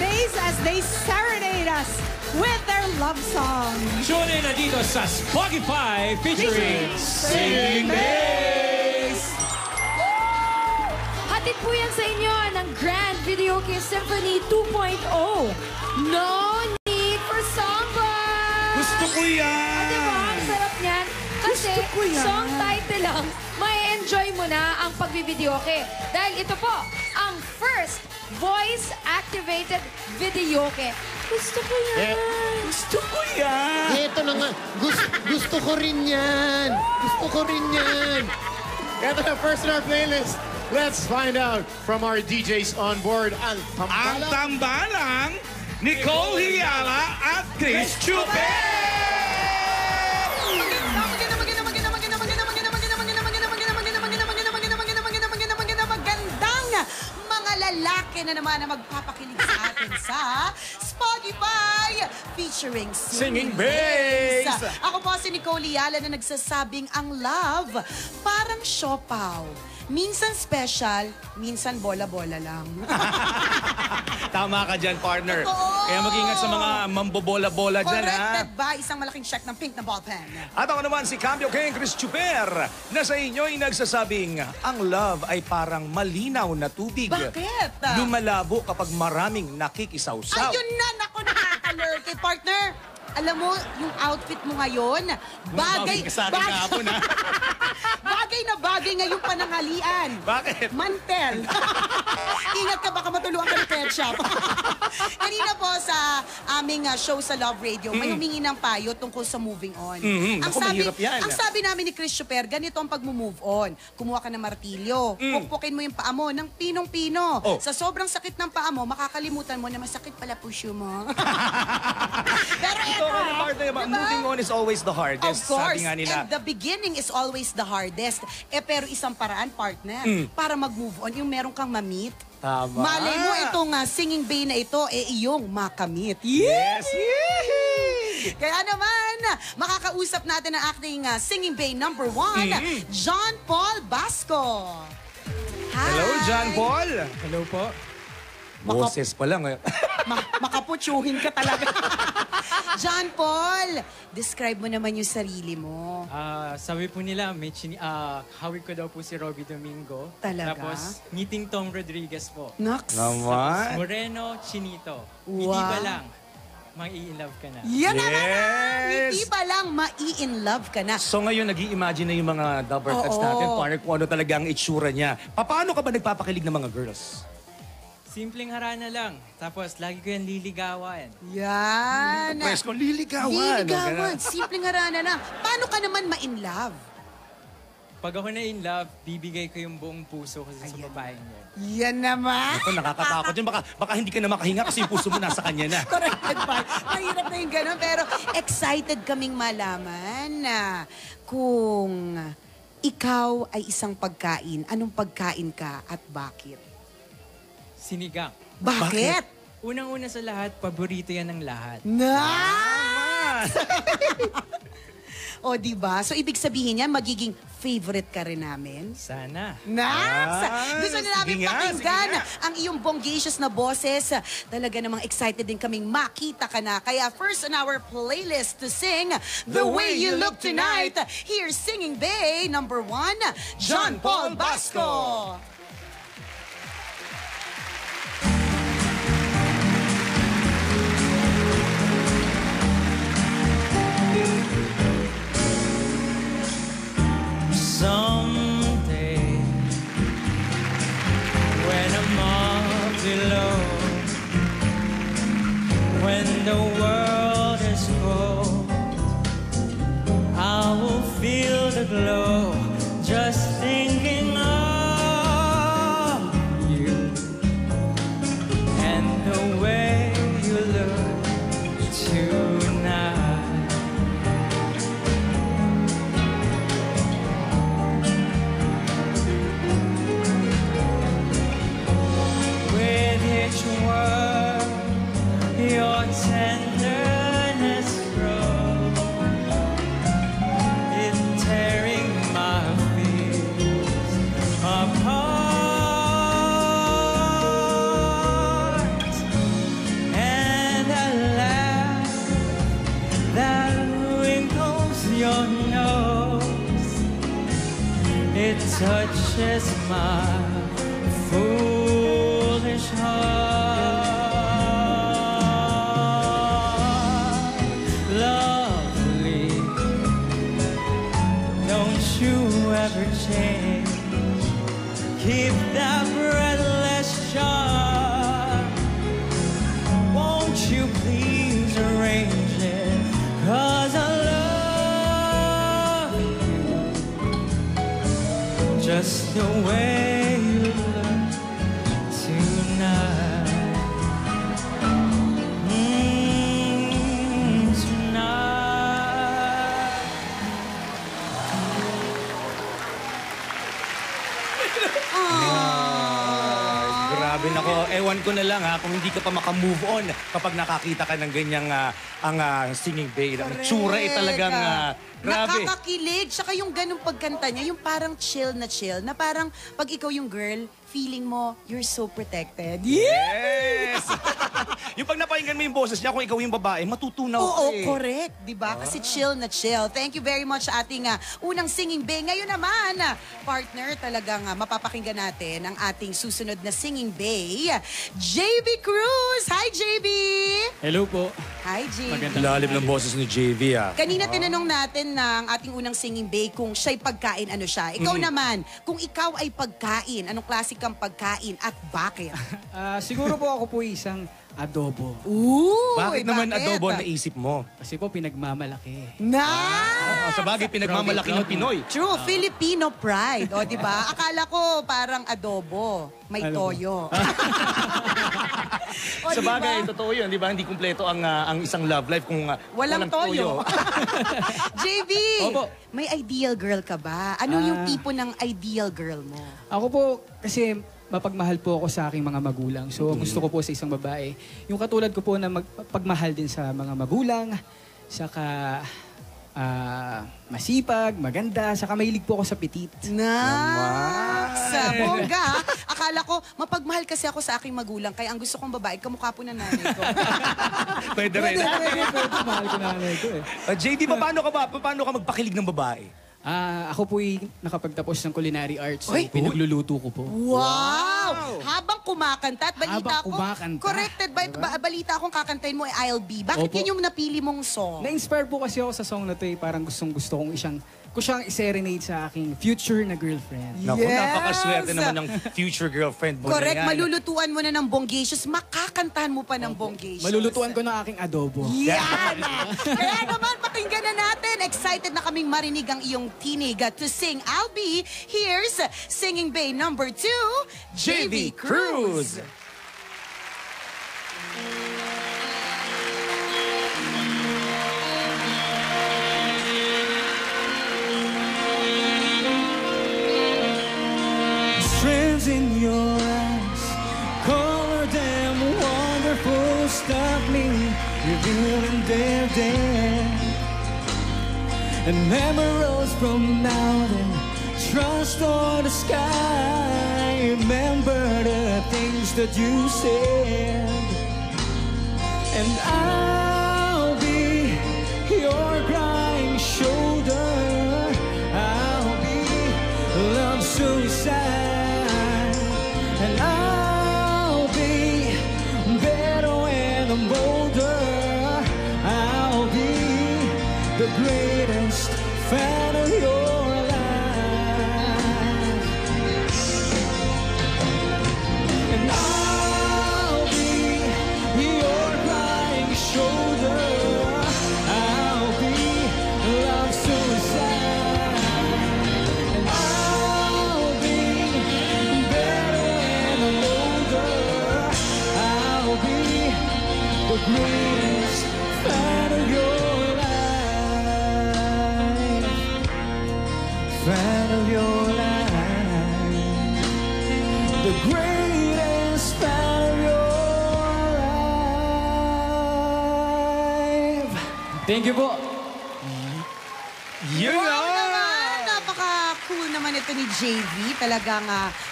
Bays as they serenade us with their love song. Tune in na dito sa Spotify featuring Singing Bays. Hatid po yan sa inyo ng Grand Video Kiss Symphony 2.0. No need for songbird! Gusto ko yan! Diba? Ang sarap niyan. Kasi song title lang, may enjoy mo na ang pagbivideoke. Dahil ito po, ang first voice-activated videoke. Gusto ko yan. Gusto ko yan! Ito na nga. Gusto ko rin yan. Gusto ko rin yan. Ito na, first in our playlist. Let's find out from our DJs on board. Ang tambalang Nicole Hiala at Chris Chupe! Lalaki na naman na magpapakilig sa atin sa Spotify featuring Singing Bays. Ako po si Nicole Hiala na nagsasabing ang love parang siopaw. Minsan special, minsan bola-bola lang. Tama ka dyan, partner. Totoo. Kaya mag-ingat sa mga mambobola-bola dyan, ha? Corrected ba? Isang malaking check ng pink na ballpen. At ako naman si Cambio King Chris Chuper na sa inyo'y nagsasabing ang love ay parang malinaw na tubig. Bakit? Lumalabo kapag maraming nakikisawsaw. Ayun na! Naku, nakaka-lurky, partner! Alam mo, yung outfit mo ngayon, bagay na bagay ngayong pananghalian. Bakit? Mantel. Ingat ka, baka matulungan ka ng pet shop. Kanina po sa aming show sa Love Radio, may humingi ng payo tungkol sa moving on. Mahirap yan. Ang sabi namin ni Chris Chuper, ganito ang pag-move on. Kumuha ka ng martilyo, pukpukin mo yung paa mo ng pinong-pino. Sa sobrang sakit ng paa mo, makakalimutan mo na masakit pala puso mo. Pero moving on is always the hardest. Of course, sabi nga nila. and the beginning is always the hardest. Pero isang paraan, partner, para mag-move on, yung meron kang ma-meet. Tama. Malay mo itong Singing Bay na ito, iyong makamit. Yes! Kaya naman, makakausap natin ang acting Singing Bay #1, John Paul Basco. Hi! Hello, John Paul! Hello po. Boses pa lang. Makaputyuhin ka talaga. John Paul, describe mo naman yung sarili mo. Sabi po nila, hawig ko daw po si Robbie Domingo. Talaga? Tapos, ngiting Tom Rodriguez po. Nox. Naman. Moreno Chinito. Wow. Hindi ba lang, mai-in-love ka na. Yan na Yes! naman! Hindi pa lang mai-in-love ka na. So ngayon, nag-i-imagine na yung mga double cuts Oo. natin, partner, kung ano talaga ang itsura niya. Paano ka ba nagpapakilig ng mga girls? Simpleng harana lang. Tapos, lagi ko yan liligawan. Yan. Pwes ko, liligawan. Liligawan. Simpleng harana na. Paano ka naman ma-in love? Pag ako na in love, bibigay ko yung buong puso ko sa babaeng yun. Yan naman. Ito, nakakatakot yun. Baka hindi ka na makahinga kasi yung puso mo nasa kanya na. Corrected pa. Mahirap na yung gano'n. Pero excited kaming malaman na kung ikaw ay isang pagkain, anong pagkain ka at bakit? Sinigang. Bakit? Unang-una sa lahat, paborito yan ng lahat. Nice! O, diba? So, ibig sabihin yan, magiging favorite ka rin namin? Sana. Nice! Gusto na namin sige nga, pakinggan sige nga. ang iyong bonggacious na boses. Talaga namang excited din kaming makita ka na. Kaya first on our playlist to sing The Way You Look Tonight, here's Singing Bay #1, John Paul Basco. Someday, when I'm all below, when the world is cold, I will feel the glow just thinking of you and the way you look tonight. Your tenderness grows, it's tearing your nose, it touches my foolish heart. Lovely, don't you ever change. Keep that breathless charm. Won't you please arrange it? 'Cause I love you just the way you look tonight. Tonight. Grabe nako, ewan ko na lang ha, kung hindi ka pa makamove on kapag nakakita ka ng ganyang Singing Bay. Ang tsura talagang grabe. Nakakakilig. Tsaka yung ganung pagkanta niya, yung parang chill, na parang pag ikaw yung girl, feeling mo, you're so protected. Yes! Yung pag napakinggan mo yung boses niya, kung ikaw yung babae, matutunaw ka Oo, eh. correct. Diba? Kasi chill na chill. Thank you very much sa ating unang Singing Bay. Ngayon naman, partner, talagang mapapakinggan natin ang ating susunod na Singing Bay, JB Cruz. Hi, JB! Hello po. Hi, JB. Lalim ng boses ni JV Kanina tinanong natin ng ating unang Singing Bay kung siya'y pagkain, ano siya. Ikaw naman, kung ikaw ay pagkain, anong klase kang pagkain at bakit? Siguro po ako po isang adobo. Ooh, Bakit naman adobo ang naisip mo? Kasi po pinagmamalaki. Sa bagay, pinagmamalaki ng Pinoy. True, Filipino pride. O, di ba? Akala ko parang adobo. May toyo. O, Sa diba? bagay, totoo yun, di ba? Hindi kumpleto ang isang love life kung Walang toyo. JB, Opo. may ideal girl ka ba? Ano yung tipo ng ideal girl mo? Ako po, kasi mapagmahal po ako sa aking mga magulang. So, gusto ko po sa isang babae. Yung katulad ko po na magpagmahal din sa mga magulang, saka masipag, maganda, saka mahilig po ako sa petit. Sa bongga. Akala ko, mapagmahal kasi ako sa aking magulang, kaya ang gusto kong babae, kamukha po ng nanay ko. Pwede rin. Pwede, mahal ko na nanay ko eh. JD, paano ka magpakilig ng babae? Ako po'y nakapagtapos ng culinary arts. So Uy! pinagluluto ko po. Wow! Habang kumakanta at balita Habang ko, kumakanta. corrected ba? Balita akong kakantahin mo ay I'll Be. Bakit Opo. yun yung napili mong song? Na-inspire po kasi ako sa song na to eh. Parang gustong-gusto kong siyang i-serenade sa aking future na girlfriend. Naku, Yes! napakaswerte naman ng future girlfriend mo. Correct, na yan. malulutuan mo na ng bongacious, makakantahan mo pa ng bongacious. Malulutuan ko ng aking adobo. Yan! Kaya naman, pakinggan na natin. Excited na kaming marinig ang iyong tinig to sing I'll Be. Here's Singing Bay number 2, JV Cruz. Friends in your eyes, color them wonderful, stop me, revealing their depth. And memories from mountain, trust on the sky. Remember the things that you said, and I'll be your crying shoulder. I'll be love suicide, and I'll be better when I'm older. I'll be the greatest fan of your life, and I'll be your crying shoulder. I'll be love suicide, and I'll be better when I'm older. I'll be the greatest fan of your life, fan of your life, the greatest fan of your life. Thank you po. Yun Wow naman! Napaka-cool naman naman ito ni JV. Talagang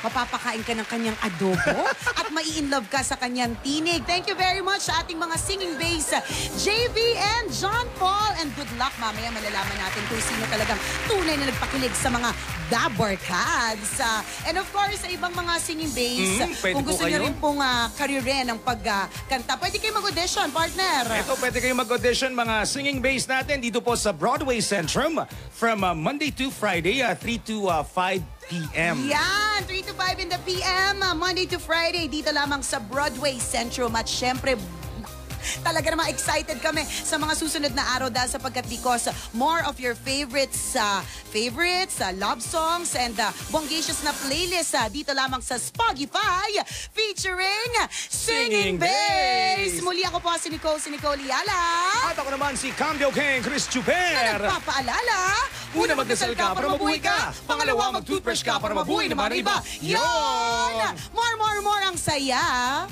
mapapakain ka ng kanyang adobo at mai-inlove ka sa kanyang tinig. Thank you very much sa ating mga singing bass, JV and John Paul. And good luck. Mamaya malalaman natin kung sino talagang tunay na nagpakilig sa mga Dabarkads. And of course, sa ibang mga singing bass, kung gusto niyo rin pong karire ng pagkanta, pwede kayo mag-audition, partner. Ito, pwede kayo mag-audition mga singing bass natin dito po sa Broadway Centrum from Monday to Friday, 3 to 5 p.m. Yan, 3 to 5 in the p.m. Monday to Friday, dito lamang sa Broadway Centrum. At syempre, talaga naman excited kami sa mga susunod na araw dahil sapagkat because more of your favorites, love songs and bongacious na playlist dito lamang sa Spotify featuring Singing Bass. Muli ako po si Nicole Liala. At ako naman si Cambio King Chris Chuper. Nagpapaalala, Una, magdasal ka para mabuhay ka. Pangalawa, mag-toothbrush ka para mabuhay naman iba. Yon! More ang saya.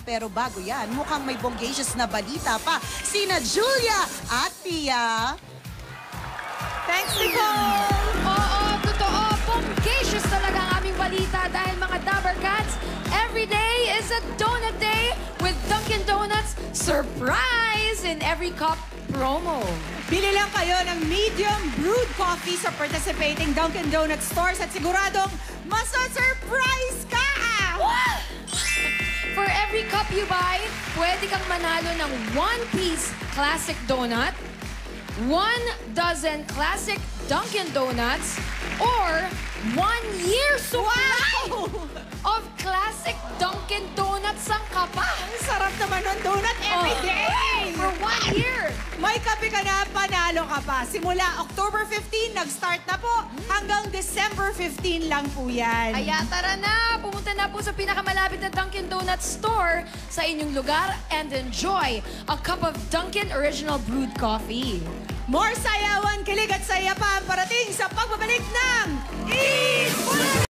Pero bago yan, mukhang may bongacious na balita pa. Sina Julia at Pia. Thanks, Nicole! Oo, totoo. Bongacious talaga ang aming balita dahil mga Dabarkads, every day is a donut day with Dunkin' Donuts surprise in every cup promo. Bili lang kayo ng medium brewed coffee sa participating Dunkin' Donuts stores at siguradong masa-surprise ka! For every cup you buy, pwede kang manalo ng 1-piece classic donut, 1 dozen classic Dunkin' Donuts, or 1 year supply of classic Dunkin' Donuts ang kapa. Ang sarap naman ng donut every day! For 1 year! May kape ka na, panalo ka pa. Simula October 15, nag-start na po. Hanggang December 15 lang po yan. Kaya tara na, pumunta na po sa pinakamalapit na Dunkin' Donuts store sa inyong lugar and enjoy a cup of Dunkin' Original Brewed Coffee. More sayawan, kilig at saya pa ang parating sa pagbabalik ng Eat Bulaga!